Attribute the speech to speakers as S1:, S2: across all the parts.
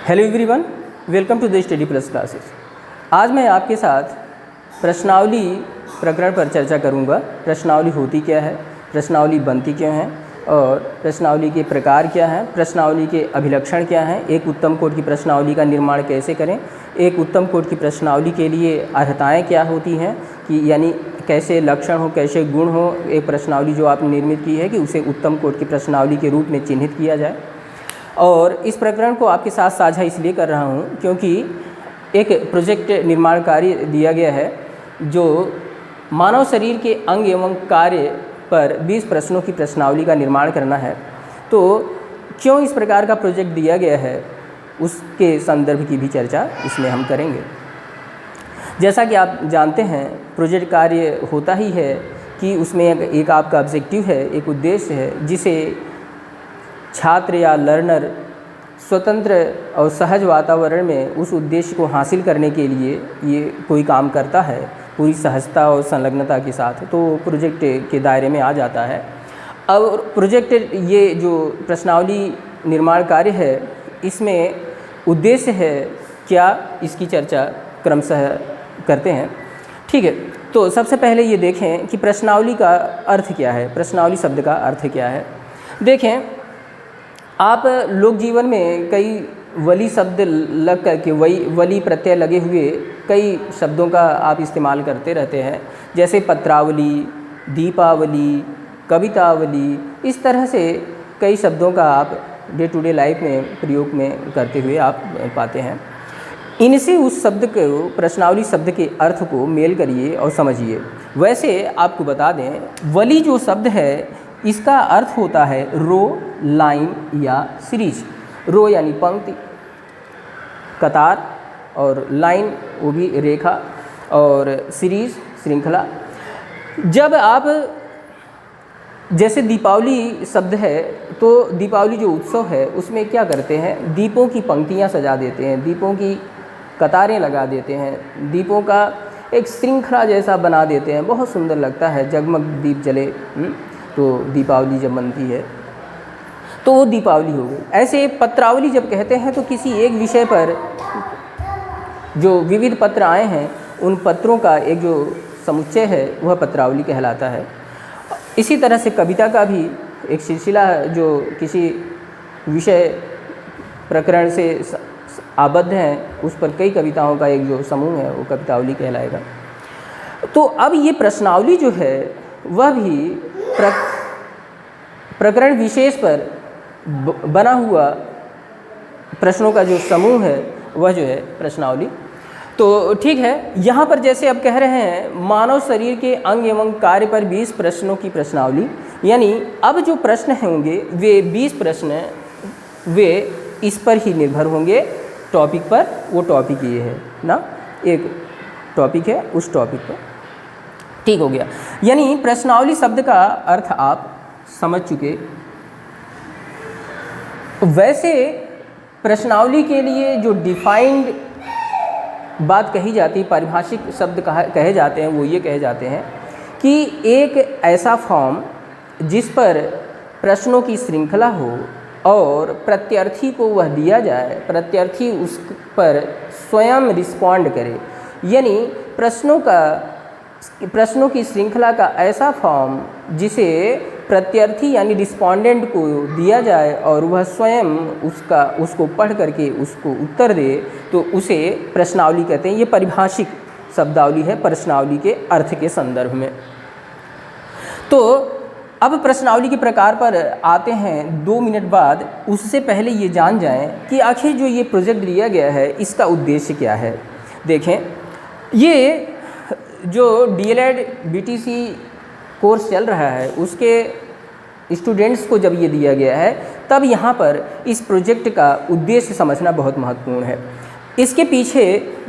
S1: Hello everyone, welcome to the study plus classes. आज मैं आपके साथ प्रश्नावली प्रकरण पर चर्चा करूंगा। प्रश्नावली होती क्या है, प्रश्नावली बनती क्यों है और प्रश्नावली के प्रकार क्या हैं, प्रश्नावली के अभिलक्षण क्या हैं, एक उत्तम कोट की प्रश्नावली का निर्माण कैसे करें, एक उत्तम कोट की प्रश्नावली के लिए अर्हताएँ क्या होती हैं कि यानी कैसे लक्षण हो, कैसे गुण हो, एक प्रश्नावली जो आपने निर्मित की है कि उसे उत्तम कोट की प्रश्नावली के रूप में चिन्हित किया जाए। और इस प्रकरण को आपके साथ साझा इसलिए कर रहा हूँ क्योंकि एक प्रोजेक्ट निर्माण कार्य दिया गया है जो मानव शरीर के अंग एवं कार्य पर 20 प्रश्नों की प्रश्नावली का निर्माण करना है। तो क्यों इस प्रकार का प्रोजेक्ट दिया गया है उसके संदर्भ की भी चर्चा इसमें हम करेंगे। जैसा कि आप जानते हैं, प्रोजेक्ट कार्य होता ही है कि उसमें एक आपका ऑब्जेक्टिव है, एक उद्देश्य है जिसे छात्र या लर्नर स्वतंत्र और सहज वातावरण में उस उद्देश्य को हासिल करने के लिए ये कोई काम करता है पूरी सहजता और संलग्नता के साथ, तो प्रोजेक्ट के दायरे में आ जाता है। और प्रोजेक्ट ये जो प्रश्नावली निर्माण कार्य है इसमें उद्देश्य है क्या, इसकी चर्चा क्रमशः करते हैं। ठीक है, तो सबसे पहले ये देखें कि प्रश्नावली का अर्थ क्या है, प्रश्नावली शब्द का अर्थ क्या है। देखें, आप लोक जीवन में कई वली शब्द लग करके वली प्रत्यय लगे हुए कई शब्दों का आप इस्तेमाल करते रहते हैं, जैसे पत्रावली, दीपावली, कवितावली, इस तरह से कई शब्दों का आप डे टू डे लाइफ में प्रयोग में करते हुए आप पाते हैं। इनसे उस शब्द को, प्रश्नावली शब्द के अर्थ को मेल करिए और समझिए। वैसे आपको बता दें, वली जो शब्द है इसका अर्थ होता है रो, लाइन या सीरीज। रो यानी पंक्ति, कतार, और लाइन वो भी रेखा, और सीरीज श्रृंखला। जब आप जैसे दीपावली शब्द है तो दीपावली जो उत्सव है उसमें क्या करते हैं, दीपों की पंक्तियां सजा देते हैं, दीपों की कतारें लगा देते हैं, दीपों का एक श्रृंखला जैसा बना देते हैं, बहुत सुंदर लगता है, जगमग दीप जले। तो दीपावली जब बनती है तो वो दीपावली हो गई। ऐसे पत्रावली जब कहते हैं तो किसी एक विषय पर जो विविध पत्र आए हैं उन पत्रों का एक जो समुच्चय है वह पत्रावली कहलाता है। इसी तरह से कविता का भी एक सिलसिला जो किसी विषय प्रकरण से आबद्ध हैं उस पर कई कविताओं का एक जो समूह है वो कवितावली कहलाएगा। तो अब ये प्रश्नावली जो है वह भी प्रकरण विशेष पर बना हुआ प्रश्नों का जो समूह है वह जो है प्रश्नावली। तो ठीक है, यहाँ पर जैसे अब कह रहे हैं मानव शरीर के अंग एवं कार्य पर 20 प्रश्नों की प्रश्नावली, यानी अब जो प्रश्न होंगे वे 20 प्रश्न वे इस पर ही निर्भर होंगे, टॉपिक पर। वो टॉपिक ये है ना, एक टॉपिक है, उस टॉपिक पर। ठीक हो गया, यानी प्रश्नावली शब्द का अर्थ आप समझ चुके। वैसे प्रश्नावली के लिए जो डिफाइंड बात कही जाती, पारिभाषिक शब्द कहे जाते हैं, वो ये कहे जाते हैं कि एक ऐसा फॉर्म जिस पर प्रश्नों की श्रृंखला हो और प्रत्यार्थी को वह दिया जाए, प्रत्यार्थी उस पर स्वयं रिस्पॉन्ड करे, यानी प्रश्नों की श्रृंखला का ऐसा फॉर्म जिसे प्रत्यार्थी यानी रिस्पोंडेंट को दिया जाए और वह स्वयं उसको पढ़ करके उसको उत्तर दे, तो उसे प्रश्नावली कहते हैं। ये पारिभाषिक शब्दावली है प्रश्नावली के अर्थ के संदर्भ में। तो अब प्रश्नावली के प्रकार पर आते हैं 2 मिनट बाद। उससे पहले ये जान जाएं कि आखिर जो ये प्रोजेक्ट दिया गया है इसका उद्देश्य क्या है। देखें, ये जो DLED BTC कोर्स चल रहा है उसके स्टूडेंट्स को जब ये दिया गया है तब यहाँ पर इस प्रोजेक्ट का उद्देश्य समझना बहुत महत्वपूर्ण है। इसके पीछे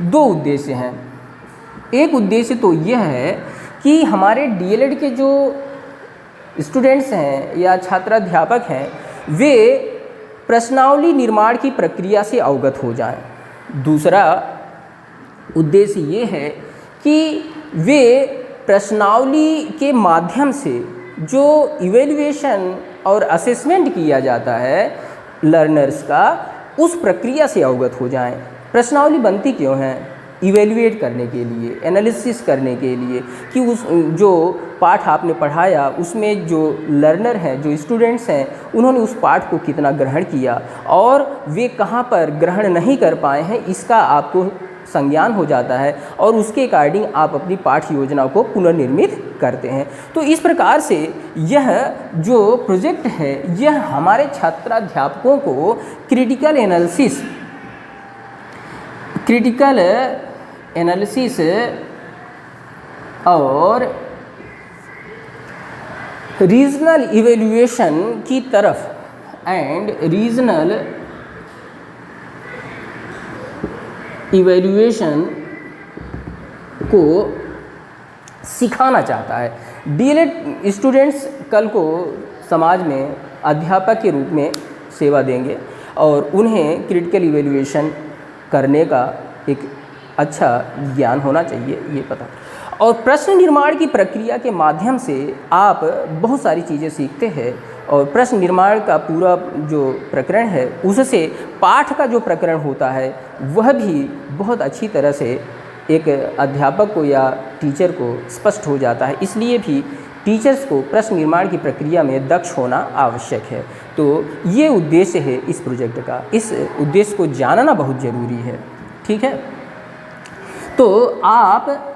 S1: 2 उद्देश्य हैं। एक उद्देश्य तो यह है कि हमारे DLED के जो स्टूडेंट्स हैं या छात्राध्यापक हैं वे प्रश्नावली निर्माण की प्रक्रिया से अवगत हो जाएं। दूसरा उद्देश्य ये है कि वे प्रश्नावली के माध्यम से जो इवैल्यूएशन और असेसमेंट किया जाता है लर्नर्स का, उस प्रक्रिया से अवगत हो जाएं। प्रश्नावली बनती क्यों है? इवेल्युएट करने के लिए, एनालिसिस करने के लिए कि उस जो पाठ आपने पढ़ाया उसमें जो लर्नर हैं, जो स्टूडेंट्स हैं, उन्होंने उस पाठ को कितना ग्रहण किया और वे कहाँ पर ग्रहण नहीं कर पाए हैं, इसका आपको संज्ञान हो जाता है और उसके अकॉर्डिंग आप अपनी पाठ योजना को पुनर्निर्मित करते हैं। तो इस प्रकार से यह जो प्रोजेक्ट है यह हमारे छात्राध्यापकों को क्रिटिकल एनालिसिस और रीजनल इवेल्युएशन की तरफ एंड रीजनल इवेल्युएशन को सिखाना चाहता है। डीएलएड स्टूडेंट्स कल को समाज में अध्यापक के रूप में सेवा देंगे और उन्हें क्रिटिकल इवेल्युएशन करने का एक अच्छा ज्ञान होना चाहिए, ये पता। और प्रश्न निर्माण की प्रक्रिया के माध्यम से आप बहुत सारी चीज़ें सीखते हैं और प्रश्न निर्माण का पूरा जो प्रकरण है उससे पाठ का जो प्रकरण होता है वह भी बहुत अच्छी तरह से एक अध्यापक को या टीचर को स्पष्ट हो जाता है। इसलिए भी टीचर्स को प्रश्न निर्माण की प्रक्रिया में दक्ष होना आवश्यक है। तो ये उद्देश्य है इस प्रोजेक्ट का, इस उद्देश्य को जानना बहुत ज़रूरी है। ठीक है, तो आप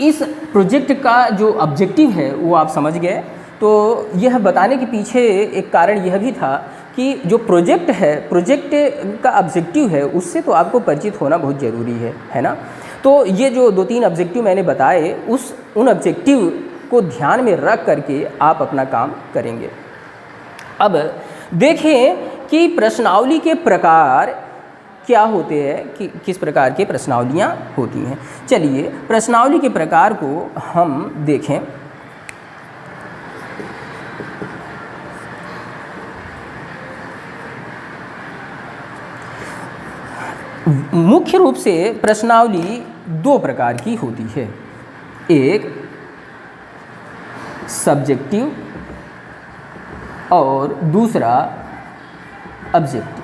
S1: इस प्रोजेक्ट का जो ऑब्जेक्टिव है वो आप समझ गए। तो यह बताने के पीछे एक कारण यह भी था कि जो प्रोजेक्ट है, प्रोजेक्ट का ऑब्जेक्टिव है, उससे तो आपको परिचित होना बहुत ज़रूरी है ना। तो ये जो 2-3 ऑब्जेक्टिव मैंने बताए उन ऑब्जेक्टिव को ध्यान में रख करके आप अपना काम करेंगे। अब देखें कि प्रश्नावली के प्रकार क्या होते हैं, कि किस प्रकार के प्रश्नावलियाँ होती हैं। चलिए प्रश्नावली के प्रकार को हम देखें। मुख्य रूप से प्रश्नावली 2 प्रकार की होती है, एक सब्जेक्टिव और दूसरा ऑब्जेक्टिव,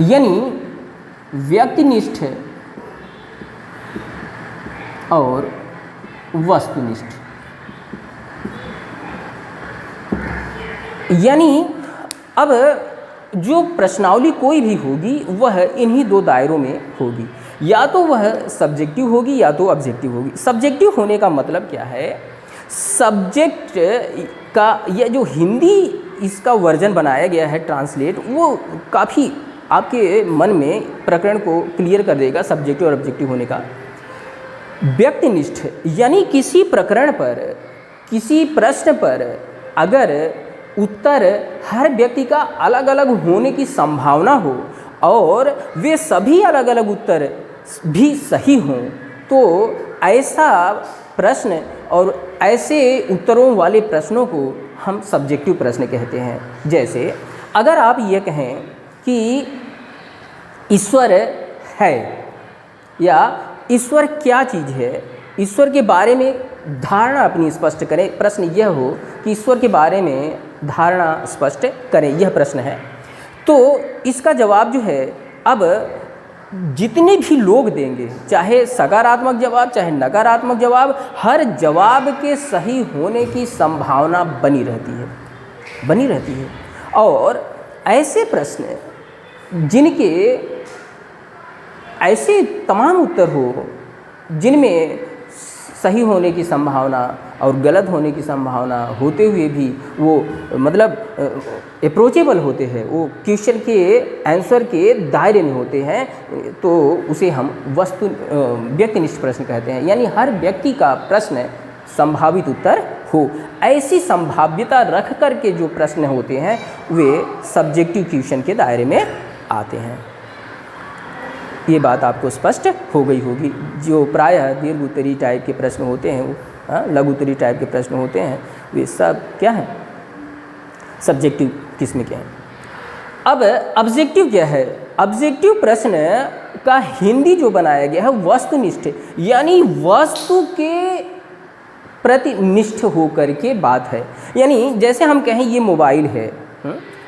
S1: यानी व्यक्तिनिष्ठ और वस्तुनिष्ठ। यानी अब जो प्रश्नावली कोई भी होगी वह इन्हीं 2 दायरों में होगी, या तो वह सब्जेक्टिव होगी या तो ऑब्जेक्टिव होगी। सब्जेक्टिव होने का मतलब क्या है? सब्जेक्ट का यह जो हिंदी इसका वर्जन बनाया गया है ट्रांसलेट, वो काफ़ी आपके मन में प्रकरण को क्लियर कर देगा सब्जेक्टिव और ऑब्जेक्टिव होने का। व्यक्तिनिष्ठ यानी किसी प्रकरण पर, किसी प्रश्न पर अगर उत्तर हर व्यक्ति का अलग अलग होने की संभावना हो और वे सभी अलग अलग उत्तर भी सही हों, तो ऐसा प्रश्न और ऐसे उत्तरों वाले प्रश्नों को हम सब्जेक्टिव प्रश्न कहते हैं। जैसे अगर आप ये कहें कि ईश्वर है या ईश्वर क्या चीज़ है, ईश्वर के बारे में धारणा अपनी स्पष्ट करें। प्रश्न यह हो कि ईश्वर के बारे में धारणा स्पष्ट करें, यह प्रश्न है। तो इसका जवाब जो है, अब जितने भी लोग देंगे, चाहे सकारात्मक जवाब चाहे नकारात्मक जवाब, हर जवाब के सही होने की संभावना बनी रहती है। और ऐसे प्रश्न जिनके ऐसे तमाम उत्तर हो जिनमें सही होने की संभावना और गलत होने की संभावना होते हुए भी वो मतलब अप्रोचेबल होते हैं, वो क्वेश्चन के आंसर के दायरे में होते हैं, तो उसे हम व्यक्तिनिष्ठ प्रश्न कहते हैं। यानी हर व्यक्ति का प्रश्न संभावित उत्तर हो, ऐसी संभाव्यता रख कर के जो प्रश्न होते हैं वे सब्जेक्टिव क्वेश्चन के दायरे में आते हैं। ये बात आपको स्पष्ट हो गई होगी। जो प्रायः दीर्घ उत्तरी टाइप के प्रश्न होते हैं, वो लघु उत्तरी टाइप के प्रश्न होते हैं, वे सब क्या हैं? सब्जेक्टिव किस्म के हैं। अब ऑब्जेक्टिव क्या है? ऑब्जेक्टिव प्रश्न का हिंदी जो बनाया गया है वस्तुनिष्ठ, यानी वस्तु के प्रति निष्ठ होकर के बात है। यानी जैसे हम कहें ये मोबाइल है,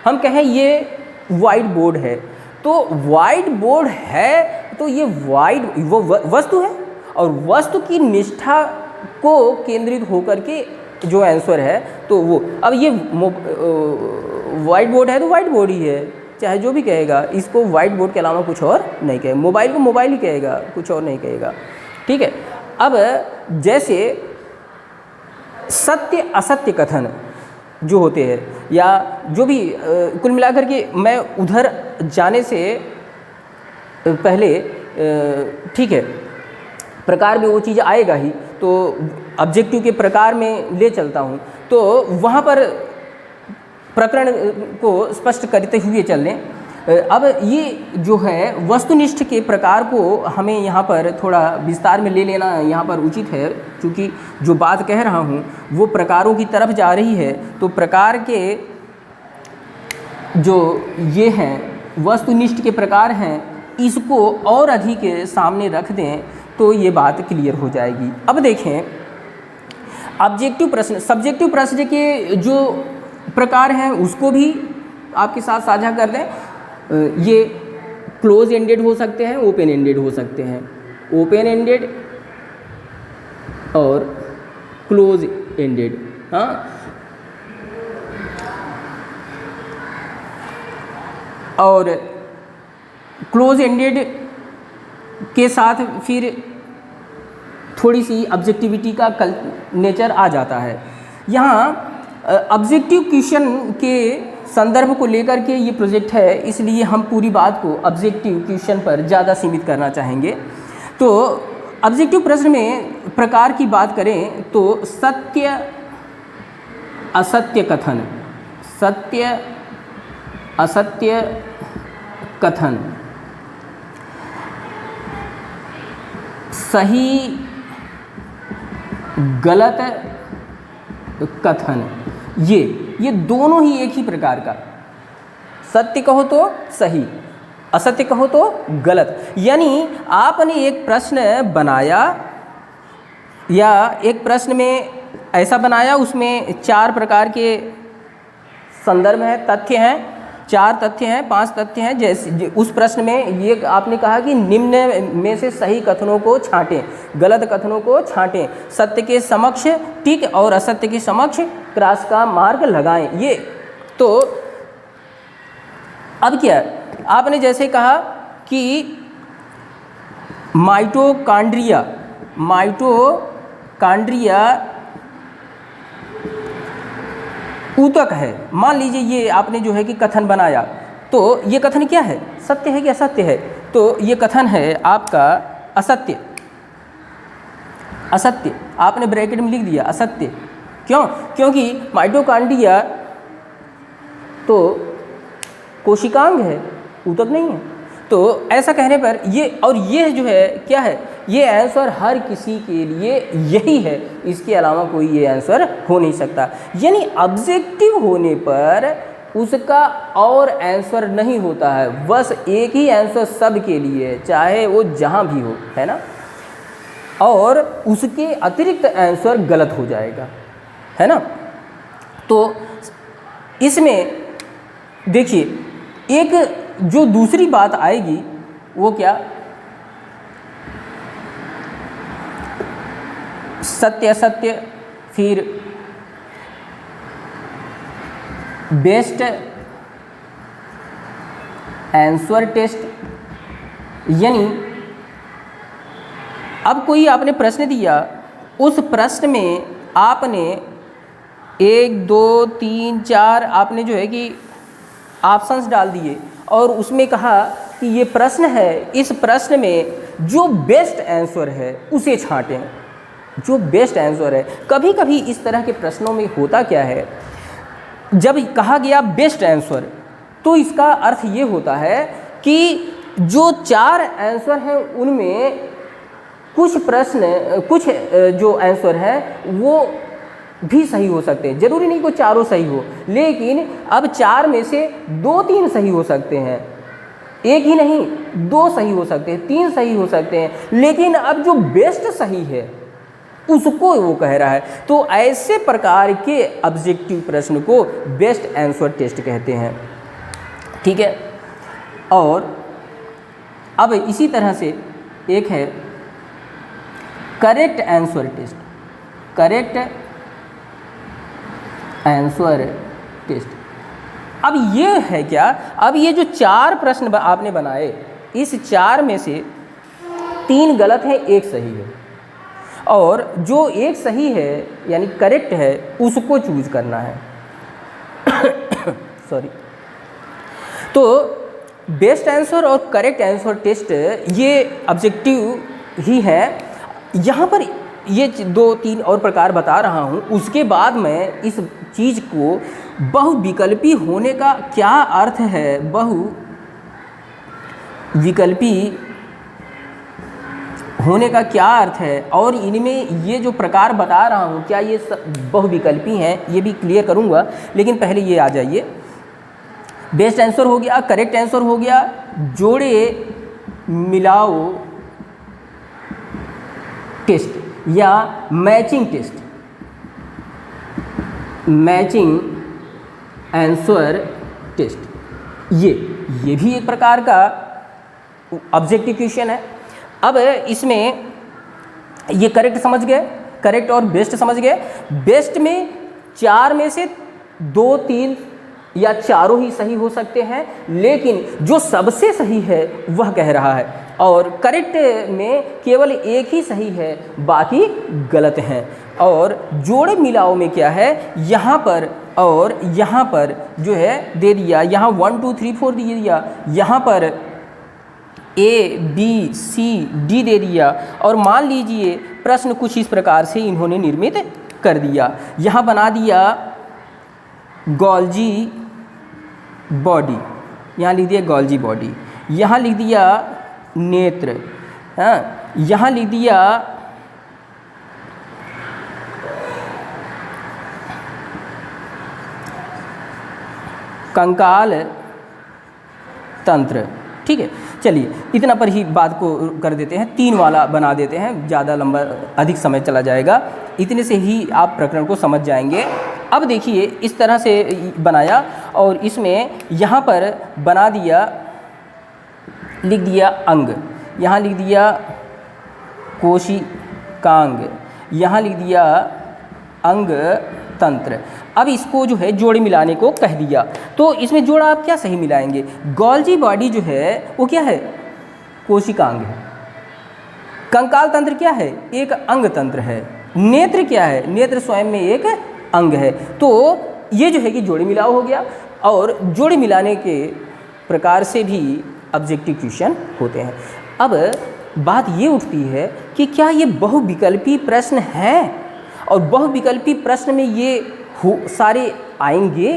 S1: हम कहें ये वाइट बोर्ड है। तो वाइट बोर्ड है तो ये वाइट वो वस्तु है, और वस्तु की निष्ठा को केंद्रित होकर के जो आंसर है तो वो, अब ये वाइट बोर्ड है तो वाइट बोर्ड ही है, चाहे जो भी कहेगा, इसको वाइट बोर्ड के अलावा कुछ और नहीं कहेगा। मोबाइल को मोबाइल ही कहेगा, कुछ और नहीं कहेगा। ठीक है। अब जैसे सत्य असत्य कथन जो होते हैं, या जो भी कुल मिलाकर के मैं उधर जाने से पहले ठीक है, प्रकार में वो चीज़ आएगा ही, तो ऑब्जेक्टिव के प्रकार में ले चलता हूँ, तो वहाँ पर प्रकरण को स्पष्ट करते हुए चल लें। अब ये जो है वस्तुनिष्ठ के प्रकार को हमें यहाँ पर थोड़ा विस्तार में ले लेना यहाँ पर उचित है, क्योंकि जो बात कह रहा हूँ वो प्रकारों की तरफ जा रही है। तो प्रकार के जो ये हैं वस्तुनिष्ठ के प्रकार हैं, इसको और अधिक सामने रख दें तो ये बात क्लियर हो जाएगी। अब देखें ऑब्जेक्टिव प्रश्न, सब्जेक्टिव प्रश्न के जो प्रकार हैं उसको भी आपके साथ साझा कर दें। ये क्लोज एंडेड हो सकते हैं, ओपन एंडेड हो सकते हैं, ओपन एंडेड और क्लोज एंडेड। हाँ, और क्लोज एंडेड के साथ फिर थोड़ी सी ऑब्जेक्टिविटी का नेचर आ जाता है। यहाँ ऑब्जेक्टिव क्वेश्चन के संदर्भ को लेकर के ये प्रोजेक्ट है, इसलिए हम पूरी बात को ऑब्जेक्टिव क्वेश्चन पर ज़्यादा सीमित करना चाहेंगे। तो ऑब्जेक्टिव प्रश्न में प्रकार की बात करें तो सत्य असत्य कथन, सत्य असत्य कथन, सही गलत कथन, ये दोनों ही एक ही प्रकार का, सत्य कहो तो सही, असत्य कहो तो गलत। यानी आपने एक प्रश्न बनाया या एक प्रश्न में ऐसा बनाया, उसमें 4 प्रकार के संदर्भ हैं, तथ्य हैं, 4 तथ्य हैं, 5 तथ्य हैं। जैसे उस प्रश्न में ये आपने कहा कि निम्न में से सही कथनों को छांटें, गलत कथनों को छांटें, सत्य के समक्ष टिक और असत्य के समक्ष क्रॉस का मार्क लगाएं। ये तो अब क्या आपने जैसे कहा कि माइटोकॉन्ड्रिया ऊतक है, मान लीजिए ये आपने जो है कि कथन बनाया, तो ये कथन क्या है, सत्य है कि असत्य है? तो ये कथन है आपका असत्य, असत्य आपने ब्रैकेट में लिख दिया असत्य। क्यों? क्योंकि माइटोकॉन्ड्रिया तो कोशिकांग है, ऊतक नहीं है। तो ऐसा कहने पर ये, और ये जो है क्या है, ये आंसर हर किसी के लिए यही है, इसके अलावा कोई ये आंसर हो नहीं सकता। यानी ऑब्जेक्टिव होने पर उसका और आंसर नहीं होता है, बस एक ही आंसर सब के लिए, चाहे वो जहाँ भी हो, है ना, और उसके अतिरिक्त आंसर गलत हो जाएगा, है ना। तो इसमें देखिए एक जो दूसरी बात आएगी वो क्या, सत्य असत्य, फिर बेस्ट आंसर टेस्ट। यानी अब कोई आपने प्रश्न दिया, उस प्रश्न में आपने 1 2 3 4 आपने जो है कि ऑप्शंस डाल दिए और उसमें कहा कि ये प्रश्न है, इस प्रश्न में जो बेस्ट आंसर है उसे छांटें, जो बेस्ट आंसर है। कभी कभी इस तरह के प्रश्नों में होता क्या है, जब कहा गया बेस्ट आंसर तो इसका अर्थ ये होता है कि जो 4 आंसर हैं उनमें कुछ जो आंसर है वो भी सही हो सकते हैं, जरूरी नहीं कि चारों सही हो, लेकिन अब 4 में से 2-3 सही हो सकते हैं, एक ही नहीं 2 सही हो सकते हैं, 3 सही हो सकते हैं, लेकिन अब जो बेस्ट सही है उसको वो कह रहा है। तो ऐसे प्रकार के ऑब्जेक्टिव प्रश्न को बेस्ट आंसर टेस्ट कहते हैं। ठीक है। और अब इसी तरह से एक है correct answer test. Correct answer test, अब ये है क्या, अब ये जो 4 प्रश्न आपने बनाए, इस 4 में से 3 गलत है, 1 सही है, और जो 1 सही है यानी करेक्ट है उसको चूज करना है। सॉरी। तो बेस्ट आंसर और करेक्ट आंसर टेस्ट ये ऑब्जेक्टिव ही है। यहाँ पर ये 2-3 और प्रकार बता रहा हूँ, उसके बाद मैं इस चीज़ को बहुविकल्पी होने का क्या अर्थ है, बहुविकल्पी होने का क्या अर्थ है, और इनमें ये जो प्रकार बता रहा हूँ क्या ये बहुविकल्पी हैं, ये भी क्लियर करूँगा। लेकिन पहले ये आ जाइए, बेस्ट आंसर हो गया, करेक्ट आंसर हो गया, जोड़े मिलाओ टेस्ट या matching test, matching answer test, ये भी एक प्रकार का ऑब्जेक्टिव क्वेश्चन है। अब इसमें ये करेक्ट समझ गए, करेक्ट और बेस्ट समझ गए। बेस्ट में 4 में से 2-3 या चारों ही सही हो सकते हैं, लेकिन जो सबसे सही है वह कह रहा है, और करेक्ट में केवल 1 ही सही है, बाकी गलत हैं। और जोड़े मिलाओ में क्या है, यहाँ पर और यहाँ पर जो है दे दिया, यहाँ 1 2 3 4 दे दिया, यहाँ पर A B C D दे दिया, और मान लीजिए प्रश्न कुछ इस प्रकार से इन्होंने निर्मित कर दिया। यहाँ बना दिया गोल्जी बॉडी, यहाँ लिख दिया गोल्जी बॉडी, यहाँ लिख दिया नेत्र, हाँ, यहाँ लिख दिया कंकाल तंत्र। ठीक है, चलिए इतना पर ही बात को कर देते हैं, 3 वाला बना देते हैं, ज़्यादा लंबा अधिक समय चला जाएगा, इतने से ही आप प्रकरण को समझ जाएंगे। अब देखिए इस तरह से बनाया, और इसमें यहाँ पर बना दिया, लिख दिया अंग, यहाँ लिख दिया कोशिकांग, यहाँ लिख दिया अंग तंत्र। अब इसको जो है जोड़े मिलाने को कह दिया, तो इसमें जोड़ा आप क्या सही मिलाएंगे, गोल्जी बॉडी जो है वो क्या है, कोशिकांग है, कंकाल तंत्र क्या है, एक अंग तंत्र है, नेत्र क्या है, नेत्र स्वयं में एक अंग है। तो ये जो है कि जोड़े मिलाओ हो गया, और जोड़े मिलाने के प्रकार से भी ऑब्जेक्टिव क्वेश्चन होते हैं। अब बात ये उठती है कि क्या ये बहुविकल्पी प्रश्न है, और बहुविकल्पी प्रश्न में ये सारे आएंगे।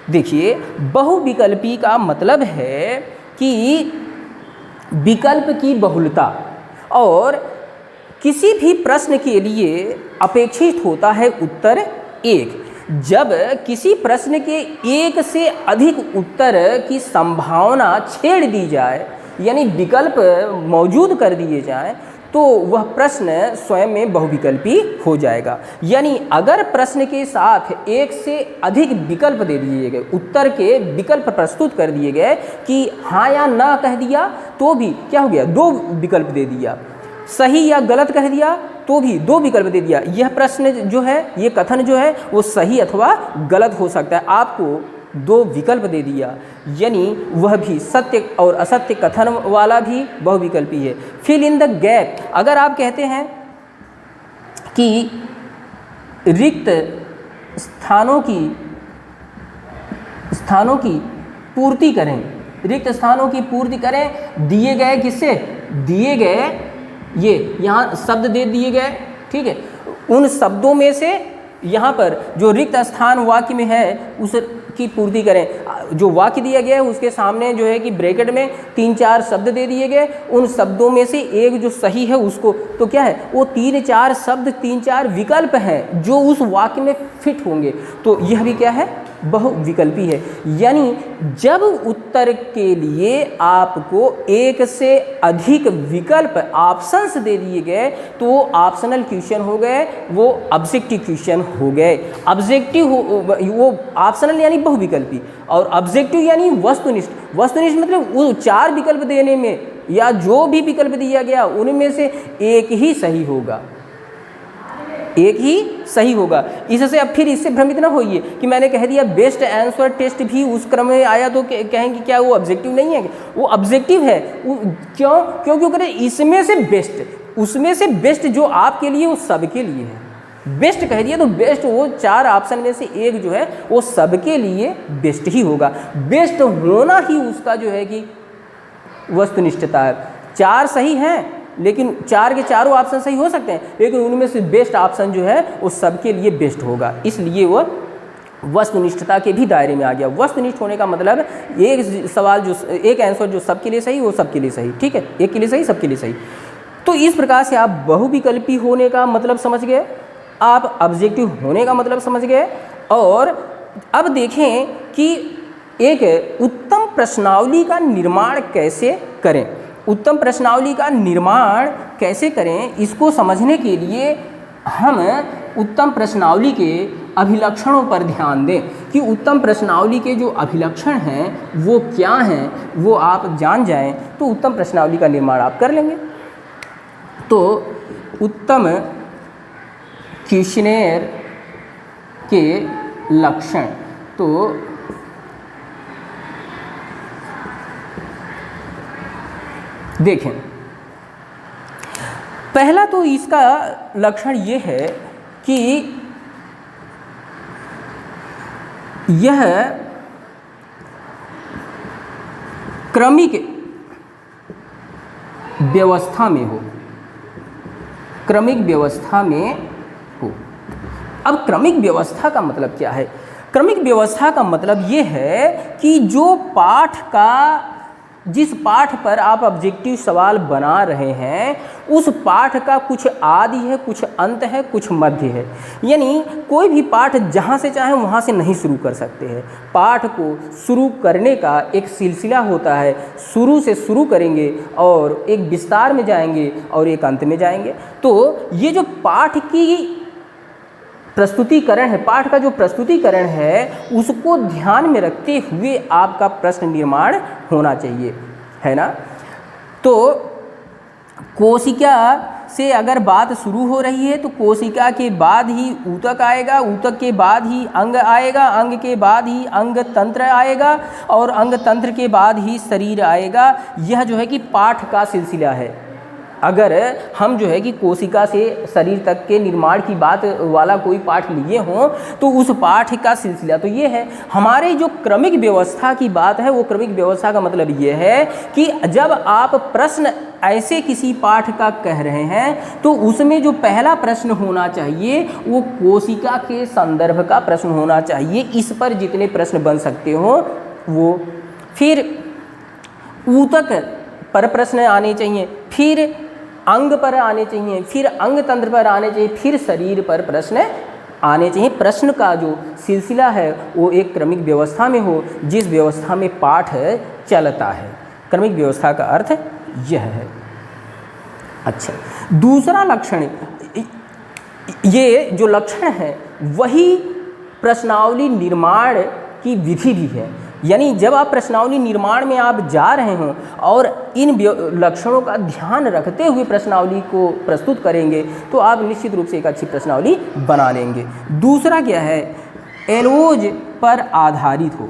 S1: देखिए बहुविकल्पी का मतलब है कि विकल्प की बहुलता, और किसी भी प्रश्न के लिए अपेक्षित होता है उत्तर 1। जब किसी प्रश्न के 1 से अधिक उत्तर की संभावना छेड़ दी जाए, यानी विकल्प मौजूद कर दिए जाएं, तो वह प्रश्न स्वयं में बहुविकल्पी हो जाएगा। यानी अगर प्रश्न के साथ 1 से अधिक विकल्प दे दिए गए, उत्तर के विकल्प प्रस्तुत कर दिए गए कि हाँ या ना कह दिया, तो भी क्या हो गया, 2 विकल्प दे दिया, सही या गलत कह दिया तो भी 2 विकल्प दे दिया, यह प्रश्न जो है, ये कथन जो है वो सही अथवा गलत हो सकता है, आपको 2 विकल्प दे दिया, यानी वह भी सत्य और असत्य कथन वाला भी बहुविकल्पी है। फिल इन द गैप, अगर आप कहते हैं कि रिक्त स्थानों की पूर्ति करें, रिक्त स्थानों की पूर्ति करें, दिए गए किससे, दिए गए ये यहाँ शब्द दे दिए गए, ठीक है, उन शब्दों में से यहाँ पर जो रिक्त स्थान वाक्य में है उसकी पूर्ति करें। जो वाक्य दिया गया है उसके सामने जो है कि ब्रैकेट में 3-4 शब्द दे दिए गए, उन शब्दों में से एक जो सही है उसको, तो क्या है वो 3-4 शब्द 3-4 विकल्प हैं जो उस वाक्य में फिट होंगे, तो यह भी क्या है बहुविकल्पी है। यानी जब उत्तर के लिए आपको एक से अधिक विकल्प ऑप्शंस दे दिए गए तो वो ऑप्शनल क्वेश्चन हो गए, वो ऑब्जेक्टिव क्वेश्चन हो गए। ऑब्जेक्टिव वो ऑप्शनल यानी बहुविकल्पी, और ऑब्जेक्टिव यानी वस्तुनिष्ठ। वस्तुनिष्ठ मतलब वो 4 विकल्प देने में या जो भी विकल्प दिया गया उनमें से एक ही सही होगा, एक ही सही होगा। इससे अब फिर इससे भ्रमित ना होइए कि मैंने कह दिया बेस्ट आंसर टेस्ट भी उस क्रम में आया तो कहेंगे क्या वो ऑब्जेक्टिव नहीं है? वो ऑब्जेक्टिव है। क्यों? क्योंकि अगर इसमें से बेस्ट, उसमें से बेस्ट जो आपके लिए वो सबके लिए है। बेस्ट कह दिया तो बेस्ट वो 4 ऑप्शन में से एक जो है वो सबके लिए बेस्ट ही होगा। बेस्ट होना ही उसका जो है कि वस्तुनिष्ठता है। 4 सही हैं लेकिन 4 के चारों ऑप्शन सही हो सकते हैं, लेकिन उनमें से बेस्ट ऑप्शन जो है वो सबके लिए बेस्ट होगा, इसलिए वो वस्तुनिष्ठता के भी दायरे में आ गया। वस्तुनिष्ठ होने का मतलब एक सवाल जो एक आंसर जो सबके लिए सही वो सबके लिए सही, ठीक है, एक के लिए सही सबके लिए सही। तो इस प्रकार से आप बहुविकल्पी होने का मतलब समझ गए, आप ऑब्जेक्टिव होने का मतलब समझ गए। और अब देखें कि एक उत्तम प्रश्नावली का निर्माण कैसे करें। उत्तम प्रश्नावली का निर्माण कैसे करें, इसको समझने के लिए हम उत्तम प्रश्नावली के अभिलक्षणों पर ध्यान दें कि उत्तम प्रश्नावली के जो अभिलक्षण हैं वो क्या हैं, वो आप जान जाएं तो उत्तम प्रश्नावली का निर्माण आप कर लेंगे। तो उत्तम क्वेश्चनेयर के लक्षण, तो देखें, पहला तो इसका लक्षण ये है कि यह क्रमिक व्यवस्था में हो, क्रमिक व्यवस्था में हो। अब क्रमिक व्यवस्था का मतलब क्या है? क्रमिक व्यवस्था का मतलब ये है कि जो पाठ का, जिस पाठ पर आप ऑब्जेक्टिव सवाल बना रहे हैं उस पाठ का कुछ आदि है, कुछ अंत है, कुछ मध्य है। यानी कोई भी पाठ जहाँ से चाहे वहाँ से नहीं शुरू कर सकते हैं। पाठ को शुरू करने का एक सिलसिला होता है, शुरू से शुरू करेंगे और एक विस्तार में जाएंगे और एक अंत में जाएंगे। तो ये जो पाठ की प्रस्तुतिकरण है, पाठ का जो प्रस्तुतिकरण है उसको ध्यान में रखते हुए आपका प्रश्न निर्माण होना चाहिए, है ना। तो कोशिका से अगर बात शुरू हो रही है तो कोशिका के बाद ही ऊतक आएगा, ऊतक के बाद ही अंग आएगा, अंग के बाद ही अंग तंत्र आएगा और अंग तंत्र के बाद ही शरीर आएगा। यह जो है कि पाठ का सिलसिला है। अगर हम जो है कि कोशिका से शरीर तक के निर्माण की बात वाला कोई पाठ लिए हों तो उस पाठ का सिलसिला तो ये है। हमारे जो क्रमिक व्यवस्था की बात है वो क्रमिक व्यवस्था का मतलब ये है कि जब आप प्रश्न ऐसे किसी पाठ का कह रहे हैं तो उसमें जो पहला प्रश्न होना चाहिए वो कोशिका के संदर्भ का प्रश्न होना चाहिए। इस पर जितने प्रश्न बन सकते हो वो, फिर ऊतक पर प्रश्न आने चाहिए, फिर अंग पर आने चाहिए, फिर अंग तंत्र पर आने चाहिए, फिर शरीर पर प्रश्न आने चाहिए। प्रश्न का जो सिलसिला है वो एक क्रमिक व्यवस्था में हो जिस व्यवस्था में पाठ चलता है। क्रमिक व्यवस्था का अर्थ यह है। अच्छा, दूसरा लक्षण, ये जो लक्षण है वही प्रश्नावली निर्माण की विधि भी है। यानी जब आप प्रश्नावली निर्माण में आप जा रहे हों और इन लक्षणों का ध्यान रखते हुए प्रश्नावली को प्रस्तुत करेंगे तो आप निश्चित रूप से एक अच्छी प्रश्नावली बना लेंगे। दूसरा क्या है? एलोज पर आधारित हो।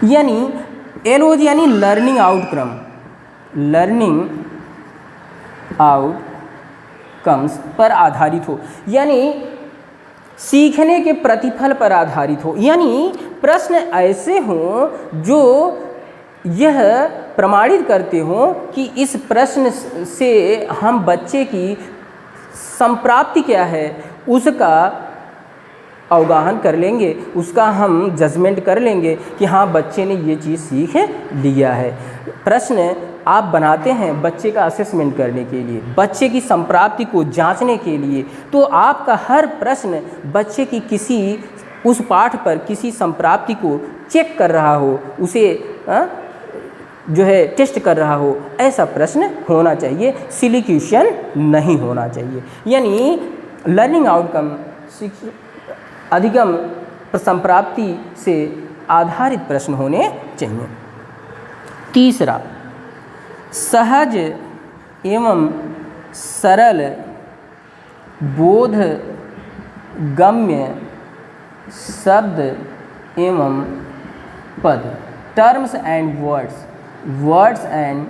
S1: यानी एलोज यानी लर्निंग आउटकम, लर्निंग आउटकम्स पर आधारित हो, यानी सीखने के प्रतिफल पर आधारित हो। यानी प्रश्न ऐसे हों जो यह प्रमाणित करते हों कि इस प्रश्न से हम बच्चे की संप्राप्ति क्या है उसका अवगाहन कर लेंगे, उसका हम जजमेंट कर लेंगे कि हाँ बच्चे ने ये चीज़ सीख लिया है। प्रश्न आप बनाते हैं बच्चे का असेसमेंट करने के लिए, बच्चे की संप्राप्ति को जांचने के लिए, तो आपका हर प्रश्न बच्चे की किसी उस पाठ पर किसी संप्राप्ति को चेक कर रहा हो, उसे जो है टेस्ट कर रहा हो, ऐसा प्रश्न होना चाहिए, सिली क्वेश्चन नहीं होना चाहिए। यानी लर्निंग आउटकम अधिगम संप्राप्ति से आधारित प्रश्न होने चाहिए। तीसरा, सहज एवं सरल बोध गम्य शब्द एवं पद, terms and words and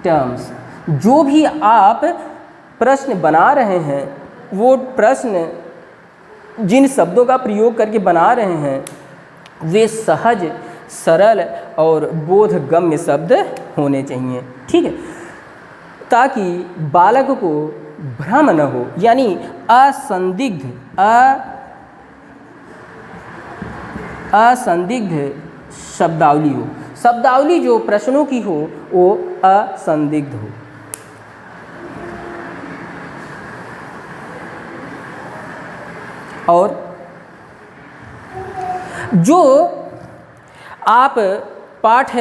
S1: terms. जो भी आप प्रश्न बना रहे हैं, वो प्रश्न जिन शब्दों का प्रयोग करके बना रहे हैं वे सहज, सरल और बोधगम्य शब्द होने चाहिए, ठीक है, ताकि बालक को भ्रम न हो, यानी असंदिग्ध शब्दावली हो। शब्दावली जो प्रश्नों की हो वो असंदिग्ध हो। और जो आप पाठ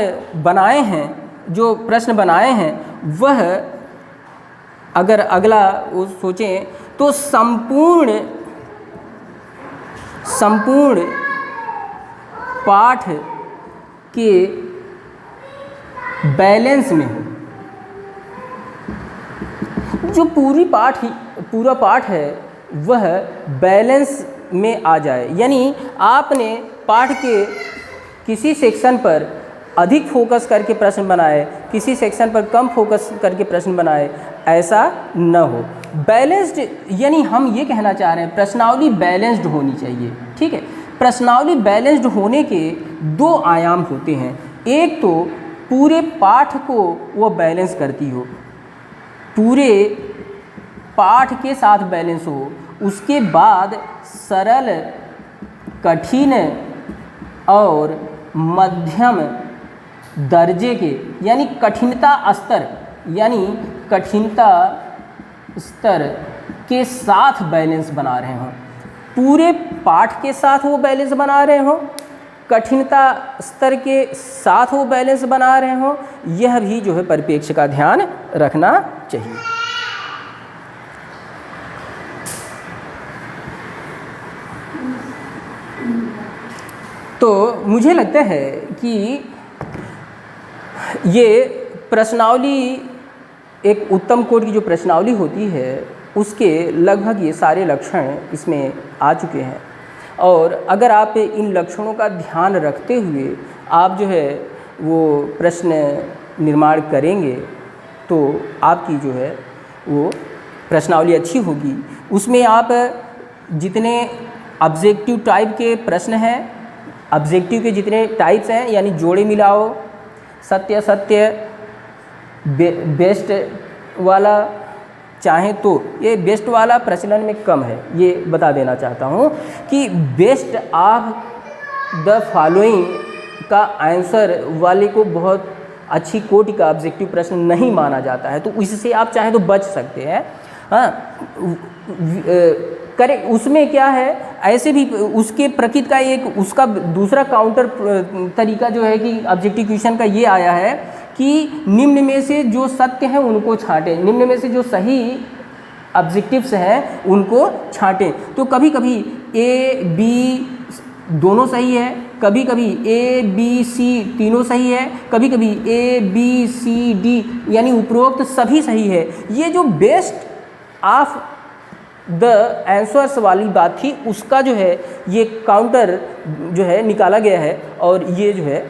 S1: बनाए हैं, जो प्रश्न बनाए हैं, वह अगर अगला वो सोचें तो संपूर्ण पाठ के बैलेंस में हो। जो पूरा पाठ है वह बैलेंस में आ जाए, यानी आपने पाठ के किसी सेक्शन पर अधिक फोकस करके प्रश्न बनाए, किसी सेक्शन पर कम फोकस करके प्रश्न बनाए, ऐसा न हो। बैलेंस्ड, यानी हम ये कहना चाह रहे हैं प्रश्नावली बैलेंस्ड होनी चाहिए, ठीक है। प्रश्नावली बैलेंस्ड होने के दो आयाम होते हैं। एक तो पूरे पाठ को वो बैलेंस करती हो, पूरे पाठ के साथ बैलेंस हो, उसके बाद सरल, कठिन और मध्यम दर्जे के, यानी कठिनता स्तर के साथ बैलेंस बना रहे हों। पूरे पाठ के साथ वो बैलेंस बना रहे हों, कठिनता स्तर के साथ वो बैलेंस बना रहे हों, यह भी जो है परिप्रेक्ष्य का ध्यान रखना चाहिए। तो मुझे लगता है कि ये प्रश्नावली, एक उत्तम कोटि की जो प्रश्नावली होती है उसके लगभग ये सारे लक्षण इसमें आ चुके हैं। और अगर आप इन लक्षणों का ध्यान रखते हुए आप जो है वो प्रश्न निर्माण करेंगे तो आपकी जो है वो प्रश्नावली अच्छी होगी। उसमें आप जितने ऑब्जेक्टिव टाइप के प्रश्न हैं, ऑब्जेक्टिव के जितने टाइप्स हैं, यानी जोड़े मिलाओ, सत्य असत्य, बेस्ट वाला, चाहे तो ये बेस्ट वाला प्रचलन में कम है, ये बता देना चाहता हूँ कि बेस्ट ऑफ द फॉलोइंग का आंसर वाले को बहुत अच्छी कोटि का ऑब्जेक्टिव प्रश्न नहीं माना जाता है, तो इससे आप चाहे तो बच सकते हैं। हाँ, करेक्ट, उसमें क्या है, ऐसे भी उसके प्रकृति का एक उसका दूसरा काउंटर तरीका जो है कि ऑब्जेक्टिव क्वेश्चन का ये आया है कि निम्न में से जो सत्य हैं उनको छांटें, निम्न में से जो सही ऑब्जेक्टिव्स हैं उनको छांटें। तो कभी कभी ए बी दोनों सही है, कभी कभी ए बी सी तीनों सही है, कभी कभी ए बी सी डी यानी उपरोक्त सभी सही है। ये जो बेस्ट ऑफ द आंसर्स वाली बात थी, उसका जो है ये काउंटर जो है निकाला गया है और ये जो है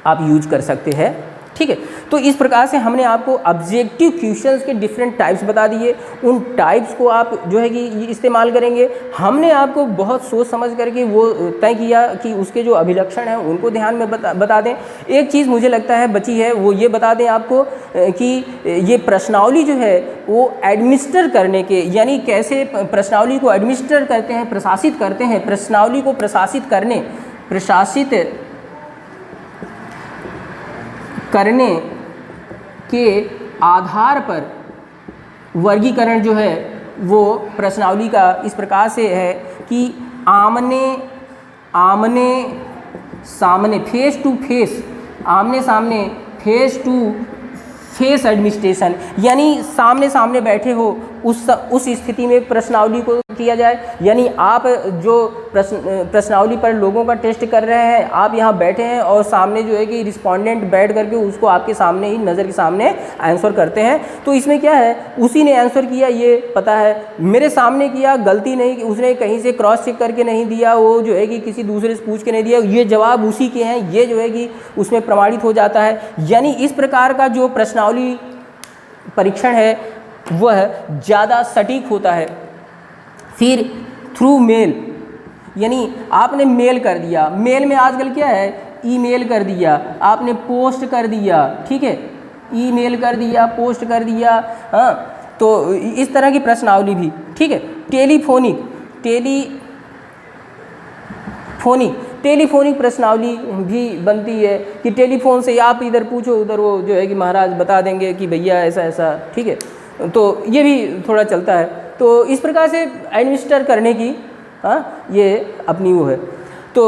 S1: आप यूज कर सकते हैं, ठीक है। तो इस प्रकार से हमने आपको ऑब्जेक्टिव क्वेश्चंस के डिफरेंट टाइप्स बता दिए, उन टाइप्स को आप जो है कि इस्तेमाल करेंगे। हमने आपको बहुत सोच समझ करके वो तय किया कि उसके जो अभिलक्षण हैं उनको ध्यान में बता दें। एक चीज़ मुझे लगता है बची है, वो ये बता दें आपको कि ये प्रश्नावली जो है वो एडमिनिस्टर करने के, यानी कैसे प्रश्नावली को एडमिनिस्टर करते हैं, प्रशासित करते हैं। प्रश्नावली को प्रशासित करने के आधार पर वर्गीकरण जो है वो प्रश्नावली का इस प्रकार से है कि आमने सामने, फेस टू फेस, आमने सामने, फेस टू फेस एडमिनिस्ट्रेशन, यानी सामने सामने बैठे हो उस स्थिति में प्रश्नावली को किया जाए। यानी आप जो प्रश्नावली पर लोगों का टेस्ट कर रहे हैं, आप यहाँ बैठे हैं और सामने जो है कि रिस्पोंडेंट बैठ करके उसको आपके सामने ही नज़र के सामने आंसर करते हैं। तो इसमें क्या है, उसी ने आंसर किया ये पता है, मेरे सामने किया, गलती नहीं, उसने कहीं से क्रॉस चेक करके नहीं दिया, वो जो है कि किसी दूसरे से पूछ के नहीं दिया, ये जवाब उसी के हैं, ये जो है कि उसमें प्रमाणित हो जाता है। यानी इस प्रकार का जो प्रश्नावली परीक्षण है वह ज़्यादा सटीक होता है। फिर थ्रू मेल, यानी आपने मेल कर दिया, मेल में आजकल क्या है, ईमेल कर दिया, आपने पोस्ट कर दिया, ठीक है, ईमेल कर दिया, पोस्ट कर दिया, हाँ, तो इस तरह की प्रश्नावली भी, ठीक है। टेलीफोनिक प्रश्नावली भी बनती है कि टेलीफोन से आप इधर पूछो उधर वो जो है कि महाराज बता देंगे कि भैया ऐसा ऐसा, ठीक है, तो ये भी थोड़ा चलता है। तो इस प्रकार से एडमिनिस्टर करने की ये अपनी वो है। तो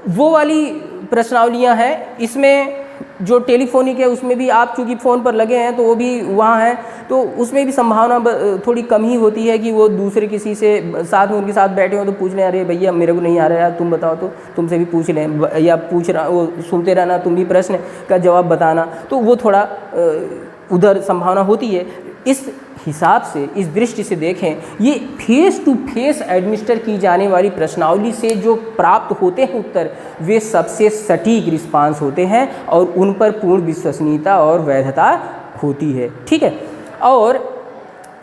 S1: वो वाली प्रश्नावलियाँ हैं, इसमें जो टेलीफोनिक है उसमें भी आप चूँकि फ़ोन पर लगे हैं तो वो भी वहाँ है, तो उसमें भी संभावना थोड़ी कम ही होती है कि वो दूसरे किसी से साथ में उनके साथ बैठे हो तो पूछ लें, अरे भैया मेरे को नहीं आ रहा है, तुम बताओ, तो तुमसे भी पूछ लें, या पूछ रहा वो सुनते रहना, तुम भी प्रश्न का जवाब बताना, तो वो थोड़ा उधर संभावना होती है। इस हिसाब से, इस दृष्टि से देखें, ये फेस टू फेस एडमिनिस्टर की जाने वाली प्रश्नावली से जो प्राप्त होते हैं उत्तर, वे सबसे सटीक रिस्पांस होते हैं और उन पर पूर्ण विश्वसनीयता और वैधता होती है, ठीक है। और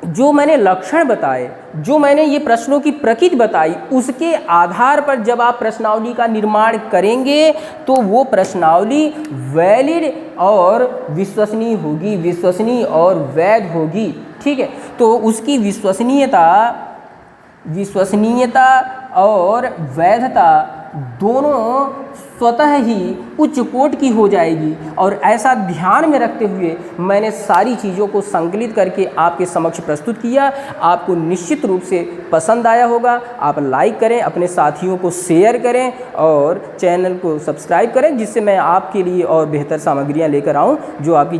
S1: जो मैंने लक्षण बताए, जो मैंने ये प्रश्नों की प्रकृति बताई, उसके आधार पर जब आप प्रश्नावली का निर्माण करेंगे तो वो प्रश्नावली वैलिड और विश्वसनीय होगी, विश्वसनीय और वैध होगी, ठीक है। तो उसकी विश्वसनीयता और वैधता दोनों स्वतः ही उच्च कोटि की हो जाएगी। और ऐसा ध्यान में रखते हुए मैंने सारी चीज़ों को संकलित करके आपके समक्ष प्रस्तुत किया। आपको निश्चित रूप से पसंद आया होगा। आप लाइक करें, अपने साथियों को शेयर करें और चैनल को सब्सक्राइब करें, जिससे मैं आपके लिए और बेहतर सामग्रियां लेकर आऊं जो आपकी